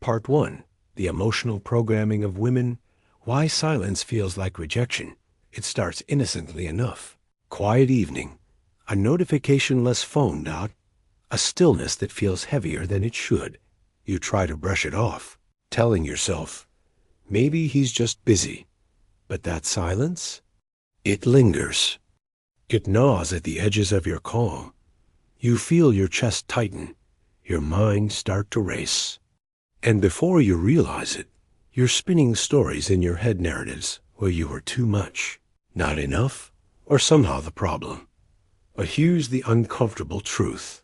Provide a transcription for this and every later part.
Part 1. The Emotional Programming of Women. Why Silence Feels Like Rejection. It starts innocently enough. Quiet evening. A notification-less phone. A stillness that feels heavier than it should. You try to brush it off, telling yourself, maybe he's just busy. But that silence? It lingers. It gnaws at the edges of your calm. You feel your chest tighten, your mind start to race. And before you realize it, you're spinning stories in your head, narratives where you were too much, not enough, or somehow the problem. But here's the uncomfortable truth.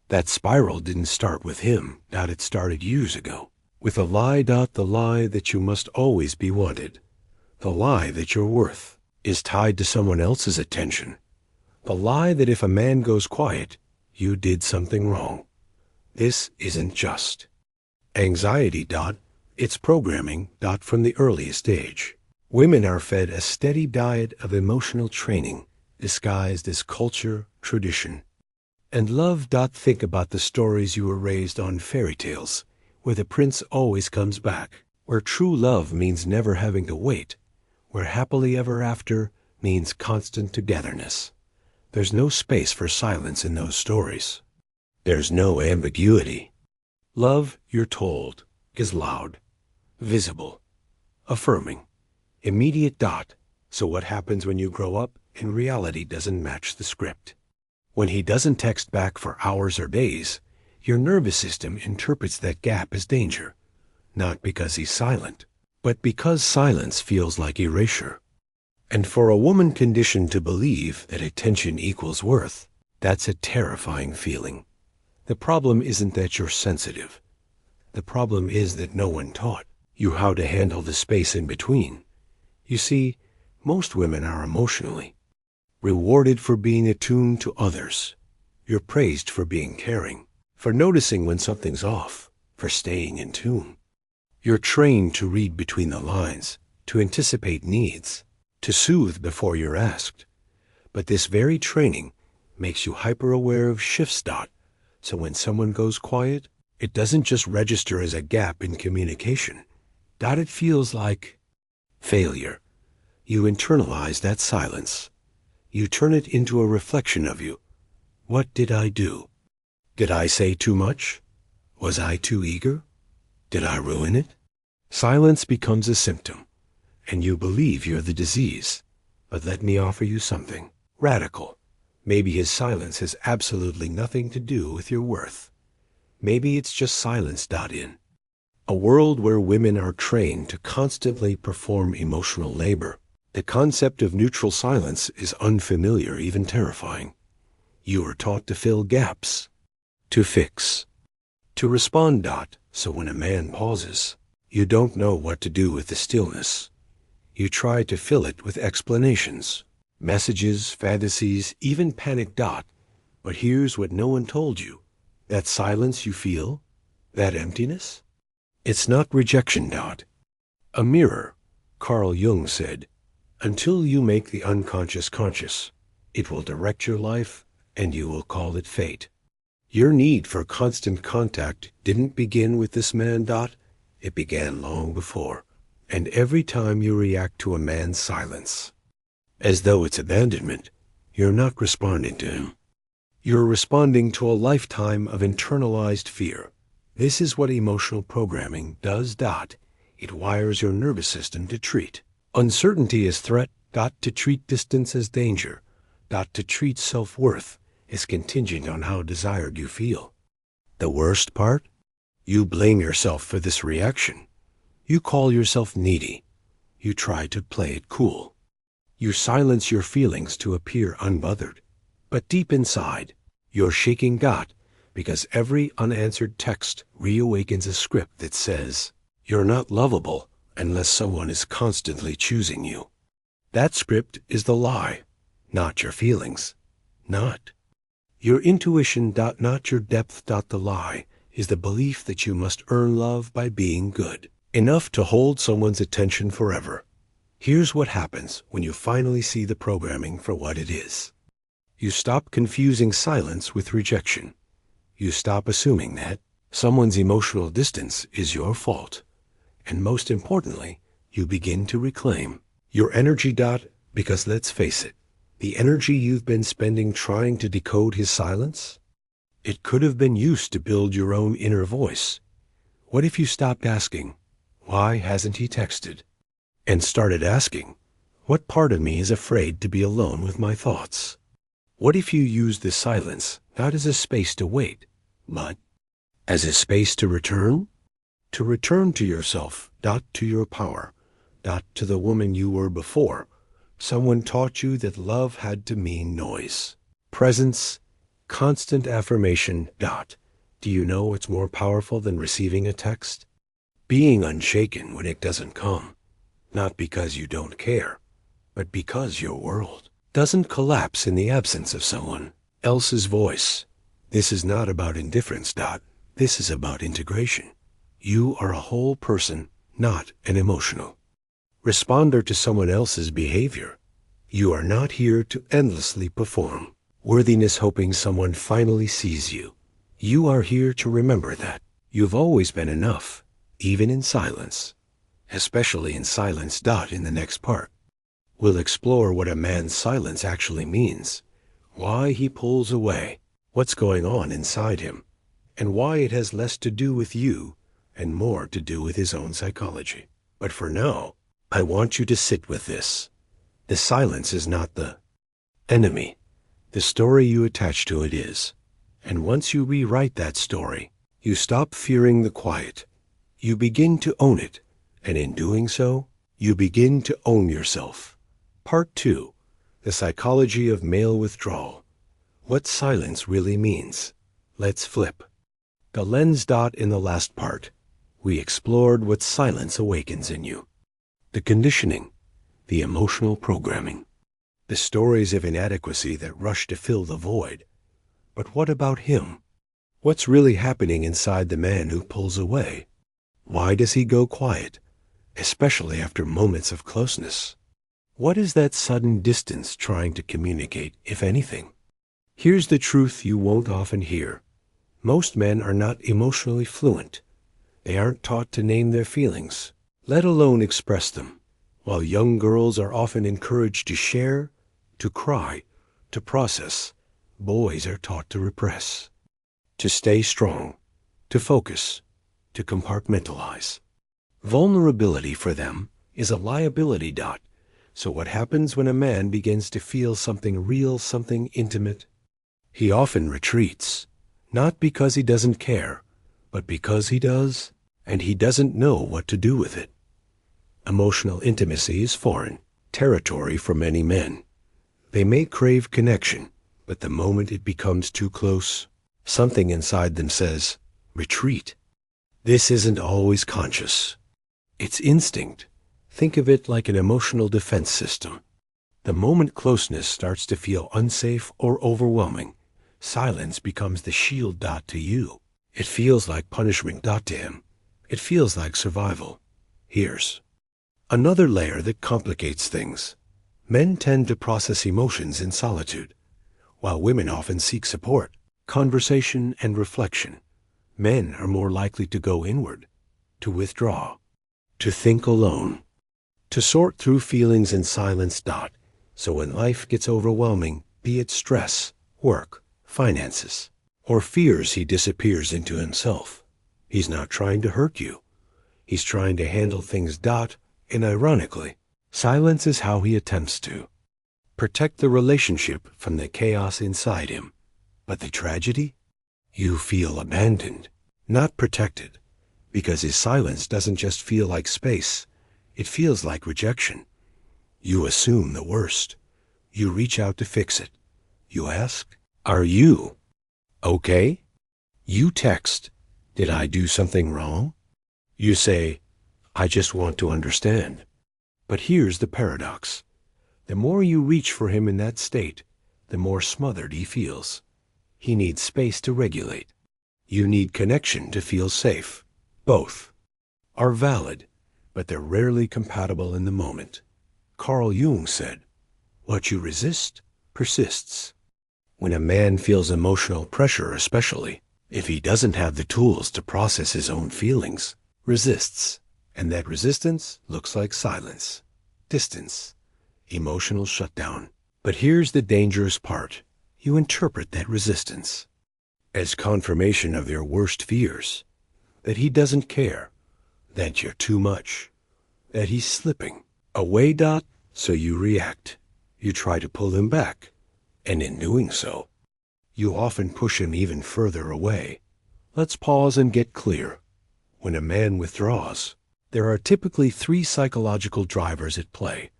That spiral didn't start with him. It started years ago. With a lie. The lie that you must always be wanted. The lie that your worth is tied to someone else's attention. The lie that if a man goes quiet, you did something wrong. This isn't just. Anxiety. It's programming. From the earliest age. Women are fed a steady diet of emotional training, disguised as culture, tradition. And love. Think about the stories you were raised on, fairy tales, where the prince always comes back, where true love means never having to wait, where happily ever after means constant togetherness. There's no space for silence in those stories. There's no ambiguity. Love, you're told, is loud, visible, affirming, immediate. So what happens when you grow up and reality doesn't match the script? When he doesn't text back for hours or days, your nervous system interprets that gap as danger, not because he's silent, but because silence feels like erasure. And for a woman conditioned to believe that attention equals worth, that's a terrifying feeling. The problem isn't that you're sensitive. The problem is that no one taught you how to handle the space in between. You see, most women are emotionally rewarded for being attuned to others. You're praised for being caring, for noticing when something's off, for staying in tune. You're trained to read between the lines, to anticipate needs, to soothe before you're asked. But this very training makes you hyper-aware of shifts. So when someone goes quiet, it doesn't just register as a gap in communication. It feels like failure. You internalize that silence. You turn it into a reflection of you. What did I do? Did I say too much? Was I too eager? Did I ruin it? Silence becomes a symptom, and you believe you're the disease. But let me offer you something radical. Maybe his silence has absolutely nothing to do with your worth. Maybe it's just silence. In a world where women are trained to constantly perform emotional labor, the concept of neutral silence is unfamiliar, even terrifying. You are taught to fill gaps, to fix, to respond. So when a man pauses, you don't know what to do with the stillness. You try to fill it with explanations, messages, fantasies, even panic. But here's what no one told you. That silence you feel, that emptiness, it's not rejection. A mirror, Carl Jung said, until you make the unconscious conscious, it will direct your life and you will call it fate. Your need for constant contact didn't begin with this man. It began long before. And every time you react to a man's silence, as though it's abandonment, you're not responding to him. You're responding to a lifetime of internalized fear. This is what emotional programming does. It wires your nervous system to treat uncertainty as threat. To treat distance as danger. To treat self-worth as contingent on how desired you feel. The worst part? You blame yourself for this reaction. You call yourself needy. You try to play it cool. You silence your feelings to appear unbothered. But deep inside, you're shaking. Because every unanswered text reawakens a script that says, you're not lovable unless someone is constantly choosing you. That script is the lie, not your feelings. Not your intuition. Not your depth. The lie is the belief that you must earn love by being good, enough to hold someone's attention forever. Here's what happens when you finally see the programming for what it is. You stop confusing silence with rejection. You stop assuming that Someone's emotional distance is your fault. And most importantly, you begin to reclaim your energy. Because let's face it, the energy you've been spending trying to decode his silence, it could have been used to build your own inner voice. What if you stopped asking, why hasn't he texted? And started asking, what part of me is afraid to be alone with my thoughts? What if you use the silence not as a space to wait, but as a space to return? To return to yourself, to your power, to the woman you were before. Someone taught you that love had to mean noise, presence, constant affirmation. Do you know what's more powerful than receiving a text? Being unshaken when it doesn't come, not because you don't care, but because your world doesn't collapse in the absence of someone else's voice. This is not about indifference. This is about integration. You are a whole person, not an emotional responder to someone else's behavior. You are not here to endlessly perform worthiness hoping someone finally sees you. You are here to remember that you've always been enough, even in silence, especially in silence. In the next part, we'll explore what a man's silence actually means, why he pulls away, what's going on inside him, and why it has less to do with you and more to do with his own psychology. But for now, I want you to sit with this. The silence is not the enemy. The story you attach to it is. And once you rewrite that story, you stop fearing the quiet. You begin to own it. And in doing so, you begin to own yourself. Part 2. The psychology of male withdrawal. What silence really means. Let's flip the lens. In the last part, we explored what silence awakens in you. The conditioning, the emotional programming, the stories of inadequacy that rush to fill the void. But what about him? What's really happening inside the man who pulls away? Why does he go quiet, especially after moments of closeness? What is that sudden distance trying to communicate, if anything? Here's the truth you won't often hear. Most men are not emotionally fluent. They aren't taught to name their feelings, let alone express them. While young girls are often encouraged to share, to cry, to process, boys are taught to repress, to stay strong, to focus, to compartmentalize. Vulnerability for them is a liability. So what happens when a man begins to feel something real, something intimate? He often retreats, not because he doesn't care, but because he does, and he doesn't know what to do with it. Emotional intimacy is foreign territory for many men. They may crave connection, but the moment it becomes too close, something inside them says, retreat. This isn't always conscious. It's instinct. Think of it like an emotional defense system. The moment closeness starts to feel unsafe or overwhelming, silence becomes the shield. To you. It feels like punishment. To him. It feels like survival. Here's another layer that complicates things. Men tend to process emotions in solitude, while women often seek support, conversation, and reflection. Men are more likely to go inward, to withdraw, to think alone, to sort through feelings in silence. So when life gets overwhelming, be it stress, work, finances, or fears, he disappears into himself. He's not trying to hurt you. He's trying to handle things. And ironically, silence is how he attempts to protect the relationship from the chaos inside him. But the tragedy? You feel abandoned, not protected, because his silence doesn't just feel like space. It feels like rejection. You assume the worst. You reach out to fix it. You ask, are you okay? You text, did I do something wrong? You say, I just want to understand. But here's the paradox. The more you reach for him in that state, the more smothered he feels. He needs space to regulate. You need connection to feel safe. Both are valid, but they're rarely compatible in the moment. Carl Jung said, what you resist persists. When a man feels emotional pressure especially, If he doesn't have the tools to process his own feelings, resists. And that resistance looks like silence, distance, emotional shutdown. But here's the dangerous part. You interpret that resistance as confirmation of your worst fears, that he doesn't care, that you're too much, that he's slipping away. So you react. You try to pull him back, and in doing so, you often push him even further away. Let's pause and get clear. When a man withdraws, there are typically 3 psychological drivers at play.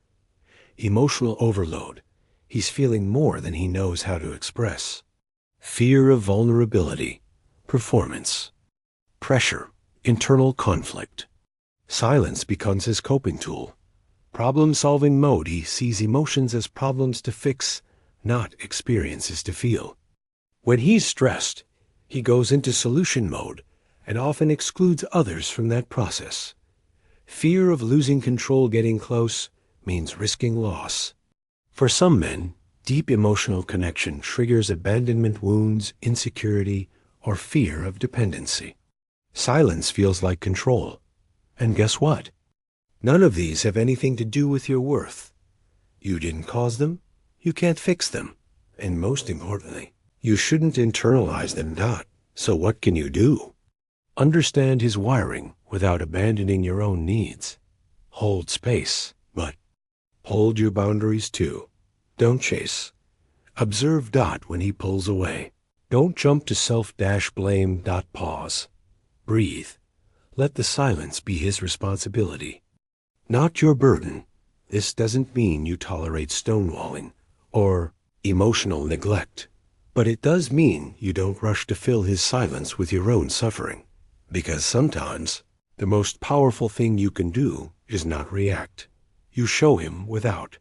Emotional overload. He's feeling more than he knows how to express. Fear of vulnerability. Performance. Pressure. Internal conflict. Silence becomes his coping tool. Problem-solving mode. He sees emotions as problems to fix, not experiences to feel. When he's stressed, he goes into solution mode and often excludes others from that process. Fear of losing control. Getting close means risking loss. For some men, deep emotional connection triggers abandonment wounds, insecurity, or fear of dependency. Silence feels like control. And guess what? None of these have anything to do with your worth. You didn't cause them. You can't fix them. And most importantly, you shouldn't internalize them. So what can you do? Understand his wiring without abandoning your own needs. Hold space, but hold your boundaries too. Don't chase. Observe. When he pulls away. Don't jump to self-blame. Pause. Breathe. Let the silence be his responsibility, not your burden. This doesn't mean you tolerate stonewalling or emotional neglect, but it does mean you don't rush to fill his silence with your own suffering. Because sometimes the most powerful thing you can do is not react. You show him without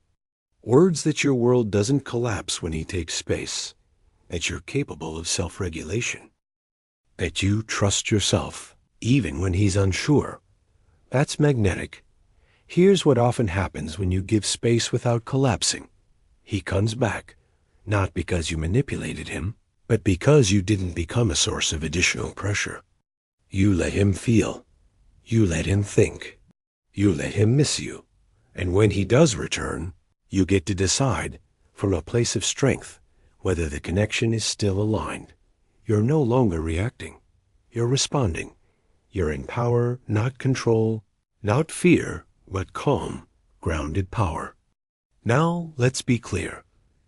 words that your world doesn't collapse when he takes space, that you're capable of self-regulation, that you trust yourself even when he's unsure. That's magnetic. Here's what often happens when you give space without collapsing. He comes back, not because you manipulated him, but because you didn't become a source of additional pressure. You let him feel. You let him think. You let him miss you. And when he does return, you get to decide, from a place of strength, whether the connection is still aligned. You're no longer reacting. You're responding. You're in power, not control, not fear, but calm, grounded power. Now, let's be clear.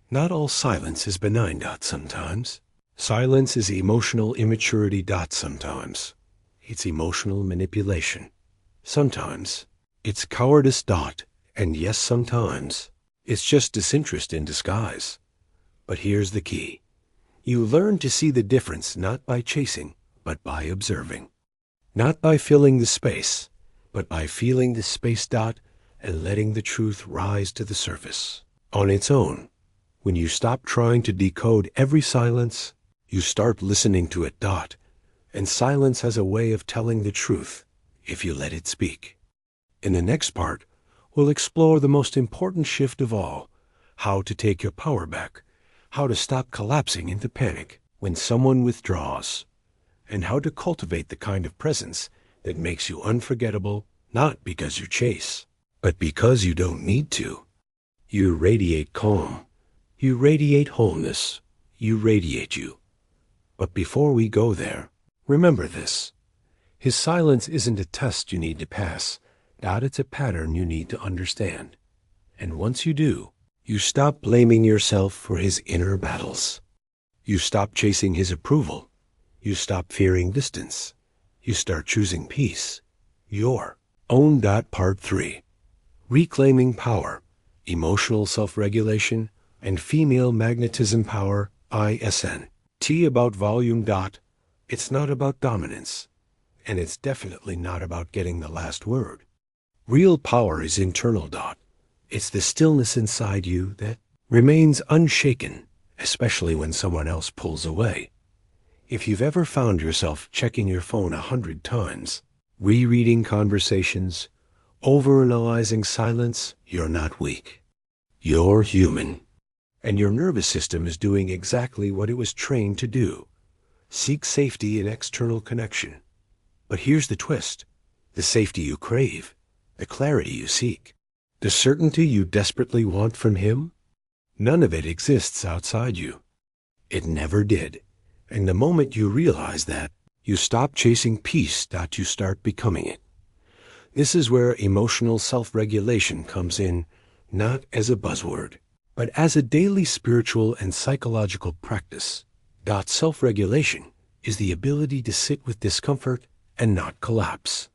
Not all silence is benign. Sometimes. Silence is emotional immaturity. Sometimes. It's emotional manipulation. Sometimes. It's cowardice. And yes, sometimes. It's just disinterest in disguise. But here's the key. You learn to see the difference not by chasing, but by observing. Not by filling the space, but by feeling the space. And letting the truth rise to the surface on its own. When you stop trying to decode every silence, you start listening to it. And silence has a way of telling the truth if you let it speak. In the next part, we'll explore the most important shift of all, how to take your power back, how to stop collapsing into panic when someone withdraws, and how to cultivate the kind of presence that makes you unforgettable, not because you chase, but because you don't need to. You radiate calm. You radiate wholeness. You radiate you. But before we go there, remember this. His silence isn't a test you need to pass. It's a pattern you need to understand. And once you do, you stop blaming yourself for his inner battles. You stop chasing his approval. You stop fearing distance. You start choosing peace. Your own. Part 3. Reclaiming power, emotional self-regulation, and female magnetism power, ISN. T about volume. It's not about dominance, and it's definitely not about getting the last word. Real power is internal. It's the stillness inside you that remains unshaken, especially when someone else pulls away. If you've ever found yourself checking your phone 100 times, rereading conversations, overanalyzing silence, you're not weak. You're human. And your nervous system is doing exactly what it was trained to do. seek safety in external connection. But here's the twist. The safety you crave, the clarity you seek, the certainty you desperately want from him, none of it exists outside you. It never did. And the moment you realize that, you stop chasing peace. You start becoming it. This is where emotional self-regulation comes in, not as a buzzword, but as a daily spiritual and psychological practice. Self-regulation is the ability to sit with discomfort and not collapse,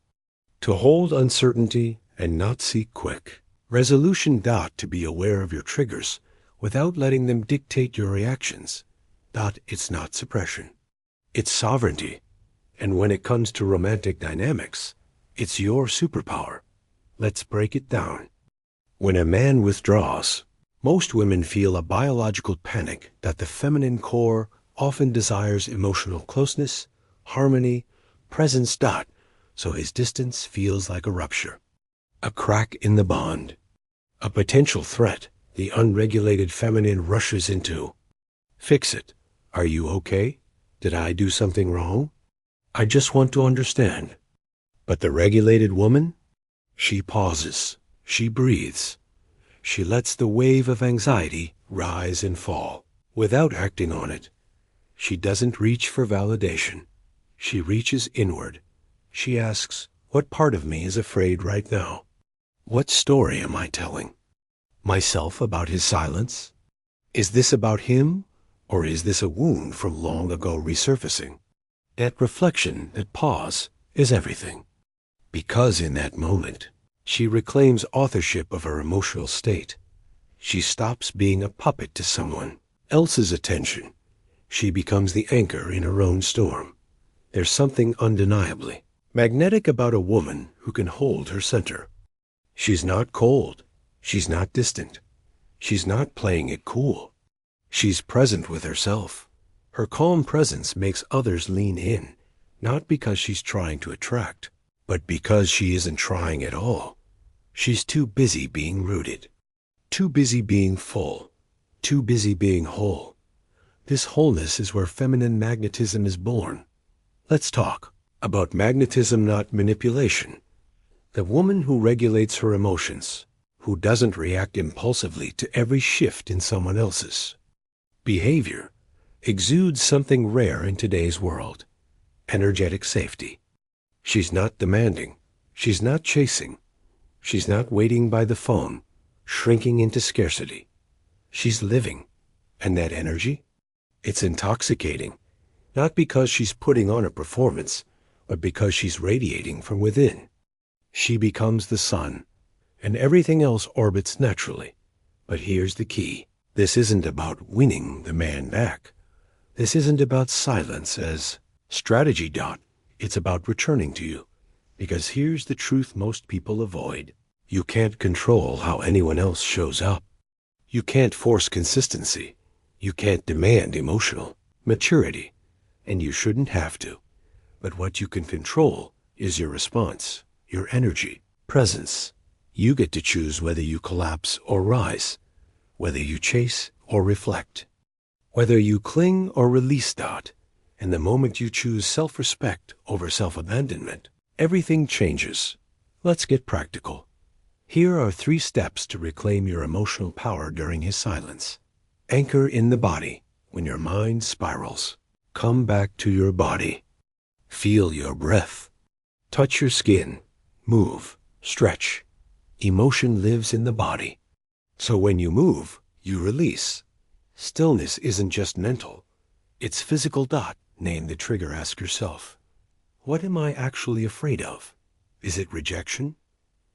to hold uncertainty and not seek quick resolution. To be aware of your triggers without letting them dictate your reactions. It's not suppression. It's sovereignty. And when it comes to romantic dynamics, it's your superpower. Let's break it down. When a man withdraws, most women feel a biological panic that the feminine core often desires emotional closeness, harmony, presence. So his distance feels like a rupture, a crack in the bond, a potential threat the unregulated feminine rushes into. Fix it. Are you okay? Did I do something wrong? I just want to understand. But the regulated woman? She pauses. She breathes. She lets the wave of anxiety rise and fall without acting on it. She doesn't reach for validation. She reaches inward. She asks, what part of me is afraid right now? What story am I telling? Myself about his silence? Is this about him, or is this a wound from long ago resurfacing? That reflection, that pause, is everything. Because in that moment, she reclaims authorship of her emotional state. She stops being a puppet to someone else's attention. She becomes the anchor in her own storm. There's something undeniably magnetic about a woman who can hold her center. She's not cold. She's not distant. She's not playing it cool. She's present with herself. Her calm presence makes others lean in, not because she's trying to attract, but because she isn't trying at all. She's too busy being rooted, too busy being full, too busy being whole. This wholeness is where feminine magnetism is born. Let's talk about magnetism, not manipulation. The woman who regulates her emotions, who doesn't react impulsively to every shift in someone else's behavior, exudes something rare in today's world: energetic safety. She's not demanding. She's not chasing. She's not waiting by the phone, shrinking into scarcity. She's living. And that energy? It's intoxicating, not because she's putting on a performance, but because she's radiating from within. She becomes the sun, and everything else orbits naturally. But here's the key. This isn't about winning the man back. This isn't about silence as strategy. It's about returning to you. Because here's the truth most people avoid. You can't control how anyone else shows up. You can't force consistency. You can't demand emotional maturity. And you shouldn't have to. But what you can control is your response, your energy, presence. You get to choose whether you collapse or rise, whether you chase or reflect, whether you cling or release. And the moment you choose self-respect over self-abandonment, everything changes. Let's get practical. Here are 3 steps to reclaim your emotional power during his silence. Anchor in the body. When your mind spirals, come back to your body. Feel your breath. Touch your skin. Move. Stretch. Emotion lives in the body. So when you move, you release. Stillness isn't just mental. It's physical. Name the trigger. Ask yourself, what am I actually afraid of? Is it rejection?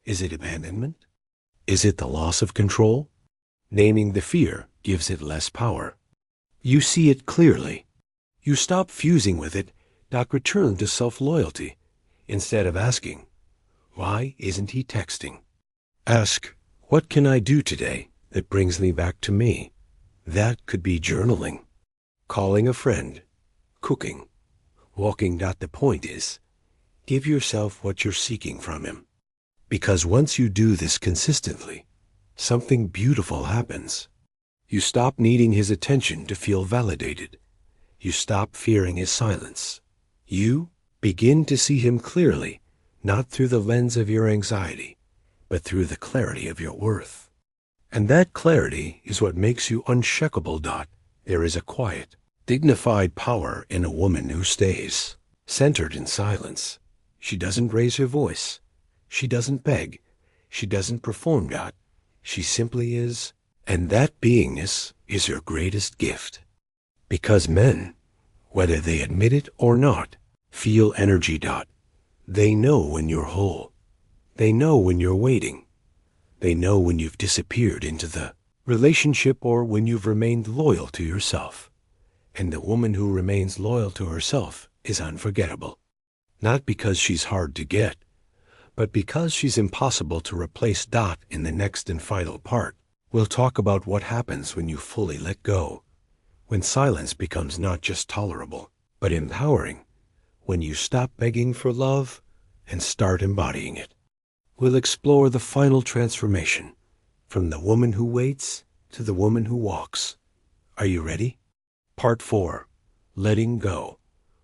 Is it abandonment? Is it the loss of control? Naming the fear gives it less power. You see it clearly. You stop fusing with it. Return to self-loyalty. Instead of asking, why isn't he texting? Ask, what can I do today that brings me back to me? That could be journaling, calling a friend, cooking, walking. The point is, give yourself what you're seeking from him. Because once you do this consistently, something beautiful happens. You stop needing his attention to feel validated. You stop fearing his silence. You begin to see him clearly, not through the lens of your anxiety, but through the clarity of your worth. And that clarity is what makes you unshakable. There is a quiet, dignified power in a woman who stays, centered in silence. She doesn't raise her voice. She doesn't beg. She doesn't perform. She simply is, and that beingness is her greatest gift. Because men, whether they admit it or not, feel energy. They know when you're whole. They know when you're waiting. They know when you've disappeared into the relationship or when you've remained loyal to yourself. And the woman who remains loyal to herself is unforgettable. Not because she's hard to get, but because she's impossible to replace. In the next and final part, we'll talk about what happens when you fully let go, when silence becomes not just tolerable, but empowering, when you stop begging for love and start embodying it. We'll explore the final transformation, from the woman who waits to the woman who walks. Are you ready? Part 4, Letting Go.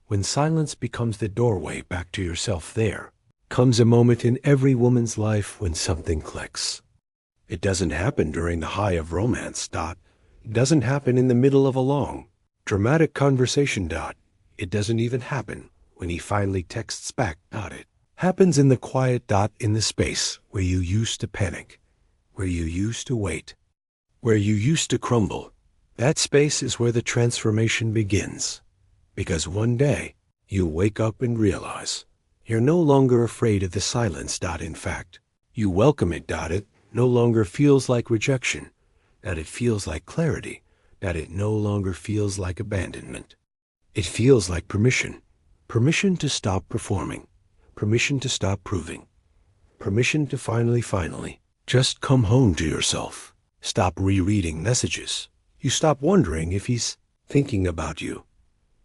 When silence becomes the doorway back to yourself, there comes a moment in every woman's life when something clicks. It doesn't happen during the high of romance. It doesn't happen in the middle of a long, dramatic conversation. It doesn't even happen when he finally texts back. It happens in the quiet. In the space where you used to panic, where you used to wait, where you used to crumble. That space is where the transformation begins. Because one day, you wake up and realize you're no longer afraid of the silence. In fact, you welcome it. It no longer feels like rejection. That it feels like clarity. That it no longer feels like abandonment. It feels like permission. Permission to stop performing. Permission to stop proving. Permission to finally, just come home to yourself. Stop rereading messages. You stop wondering if he's thinking about you.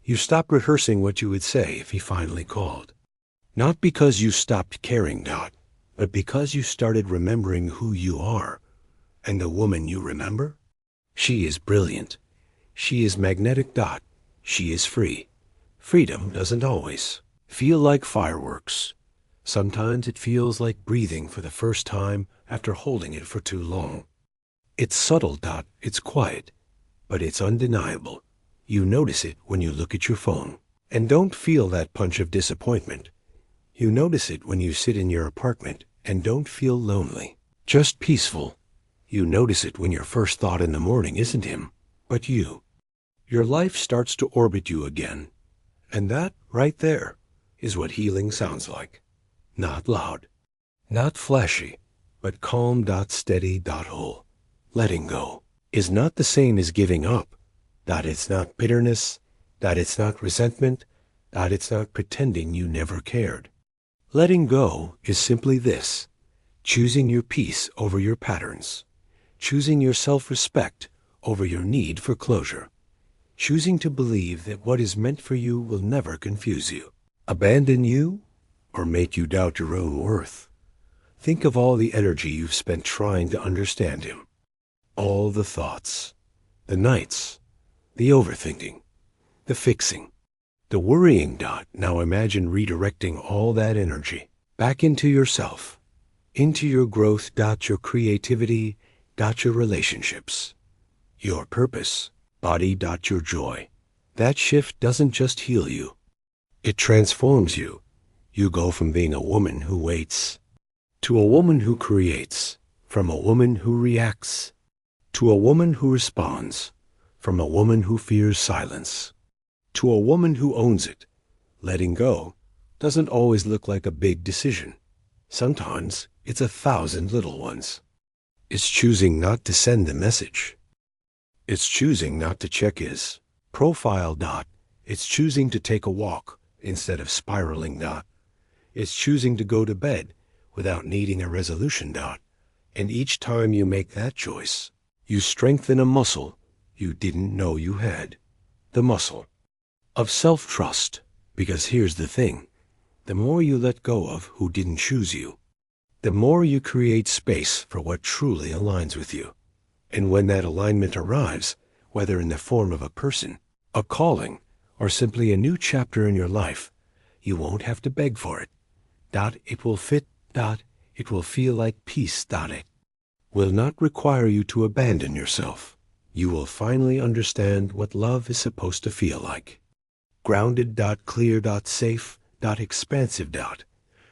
You stop rehearsing what you would say if he finally called. Not because you stopped caring. But because you started remembering who you are. And the woman you remember? She is brilliant. She is magnetic. She is free. Freedom doesn't always feel like fireworks. Sometimes it feels like breathing for the first time after holding it for too long. It's subtle. It's quiet. But it's undeniable. You notice it when you look at your phone. And don't feel that punch of disappointment. You notice it when you sit in your apartment and don't feel lonely, just peaceful. You notice it when your first thought in the morning isn't him, but you. Your life starts to orbit you again. And that, right there, is what healing sounds like. Not loud, not flashy, but calm. Steady. Whole. Letting go is not the same as giving up. That it's not bitterness, that it's not resentment, that it's not pretending you never cared. Letting go is simply this: choosing your peace over your patterns, choosing your self-respect over your need for closure, choosing to believe that what is meant for you will never confuse you, abandon you, or make you doubt your own worth. Think of all the energy you've spent trying to understand him, all the thoughts, the nights, the overthinking, the fixing, the worrying. Now imagine redirecting all that energy back into yourself, into your growth. Your creativity. Your relationships, your purpose, body. Your joy. That shift doesn't just heal you. It transforms you. You go from being a woman who waits to a woman who creates, from a woman who reacts to a woman who responds, from a woman who fears silence to a woman who owns it. Letting go doesn't always look like a big decision. Sometimes it's 1,000 little ones. It's choosing not to send a message. It's choosing not to check his profile. It's choosing to take a walk instead of spiraling. It's choosing to go to bed without needing a resolution. And each time you make that choice, you strengthen a muscle you didn't know you had. The muscle of self-trust. Because here's the thing. The more you let go of who didn't choose you, the more you create space for what truly aligns with you. And when that alignment arrives, whether in the form of a person, a calling, or simply a new chapter in your life, you won't have to beg for it. It will fit. It will feel like peace. It will not require you to abandon yourself. You will finally understand what love is supposed to feel like. Grounded. Clear. Safe. Expansive.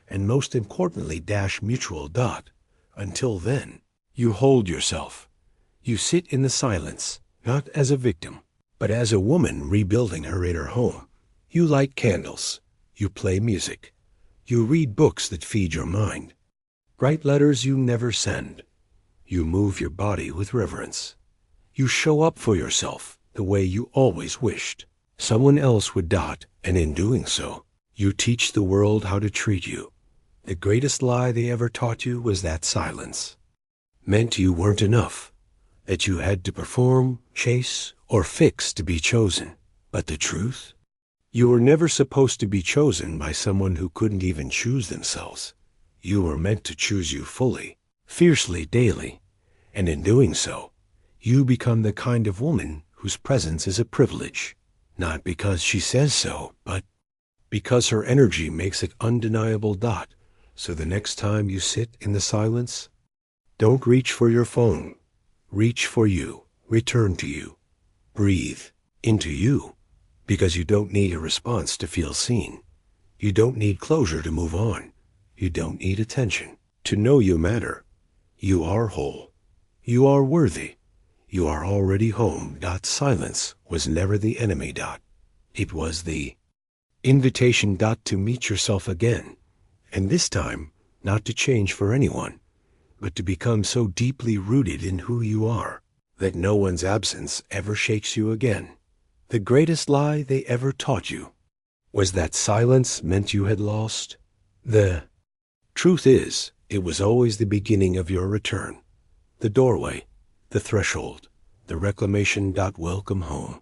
And most importantly, mutual. Until then, you hold yourself. You sit in the silence, not as a victim, but as a woman rebuilding her inner home. You light candles. You play music. You read books that feed your mind. Write letters you never send. You move your body with reverence. You show up for yourself the way you always wished someone else would. And in doing so, you teach the world how to treat you. The greatest lie they ever taught you was that silence meant you weren't enough, that you had to perform, chase, or fix to be chosen. But the truth? You were never supposed to be chosen by someone who couldn't even choose themselves. You were meant to choose you fully, fiercely, daily. And in doing so, you become the kind of woman whose presence is a privilege, not because she says so, but because her energy makes it undeniable. So the next time you sit in the silence, don't reach for your phone. Reach for you. Return to you. Breathe into you, because you don't need a response to feel seen. You don't need closure to move on. You don't need attention to know you matter. You are whole. You are worthy. You are already home. Silence was never the enemy. It was the invitation. To meet yourself again. And this time, not to change for anyone, but to become so deeply rooted in who you are that no one's absence ever shakes you again. The greatest lie they ever taught you was that silence meant you had lost. The truth is, it was always the beginning of your return, the doorway, the threshold, the reclamation. Welcome home.